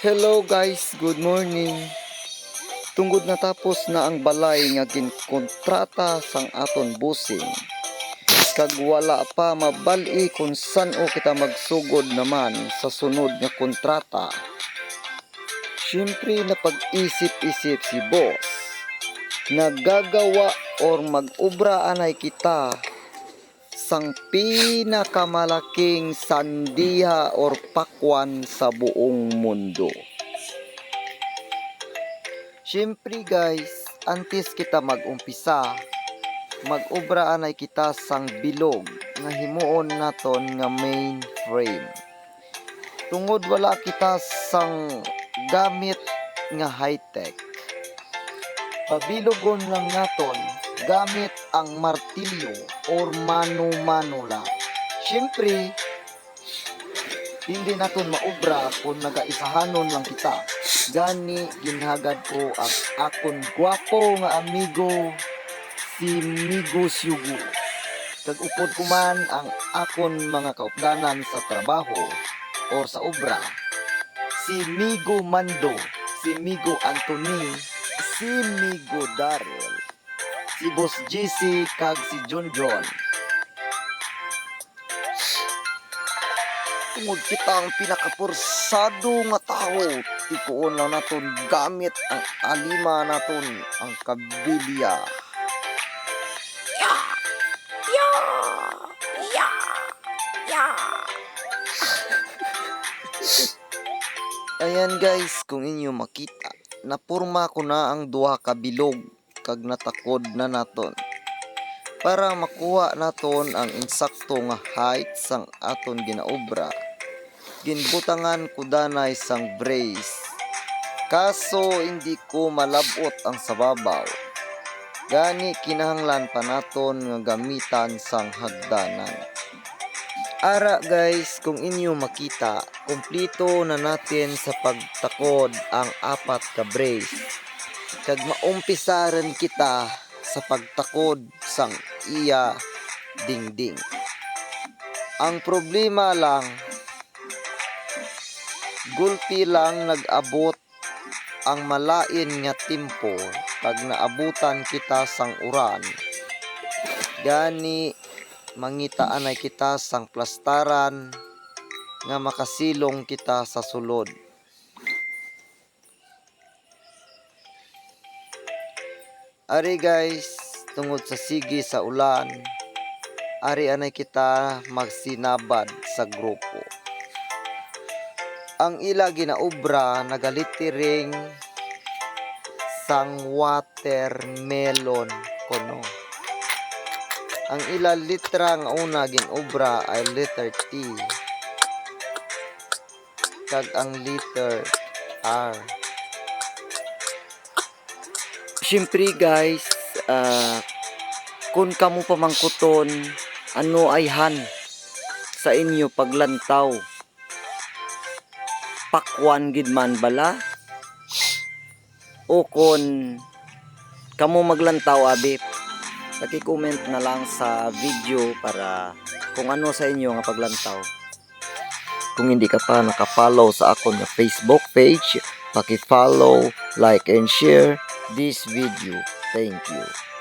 Hello guys, good morning. Tungod natapos na ang balay nga ginkontrata sang aton busing. Kag wala pa mabali kung saan-o kita magsugod naman sa sunod nga kontrata. Siyempre napag-isip-isip si boss. Nagagawa or mag-ubra anay kita sang pinakamalaking sandiha or pakwan sa buong mundo. Siyempre guys, antes kita mag-umpisa, mag-obra anay kita sang bilog nga himuon naton nga main frame. Tungod wala kita sang gamit nga high-tech, pabilogon lang naton gamit ang martilyo or mano-mano lang. Siyempre, hindi naton maobra kung nagaisahanon lang kita. Gani ginhagad ko ang akon gwapo nga amigo, si Migo Syugu. Tag-upod ko man ang akon mga kaupdanan sa trabaho or sa obra, si Migo Mando, si Migo Anthony, si Migo Daryl, si Boss JC kag si John John. Tungod kita ang pinakapursado nga tao, tikuon lang naton gamit ang alima naton, ang kabilya. Ayan guys, kung inyo makita, napurma ko na ang duha ka bilog kag natakod na naton para makuha naton ang insakto nga height sang aton ginaobra. Ginbutangan ko danay sang brace, kaso hindi ko malabot ang sababaw. Gani kinahanglan pa naton nga gamitan sang hagdanan. Ara guys, kung inyo makita, kumplito na natin sa pagtakod ang apat ka brace. Kag maumpisaran kita sa pagtakod sang iya dingding. Ang problema lang, gulpi lang nag-abot ang malain nga timpo pag naabutan kita sang uran. Gani mangitaan ay kita sang plastaran nga makasilong kita sa sulod. Ari guys, tungod sa sige sa ulan, ari anay kita magsinabad sa grupo. Ang ila ginaobra nagalitiring sang watermelon kono. Ang ila litra nga una ginobra ay letter T. Kag ang letter R. Siyempre guys, kung kamo pamangkuton, ano ay han sa inyo paglantaw? Pakwan gid man bala? O kon kamo maglantaw abi? Paki-comment na lang sa video para kung ano sa inyo nga paglantaw. Kung hindi ka pa naka-follow sa akon nga Facebook page, paki-follow, like and share this video. Thank you.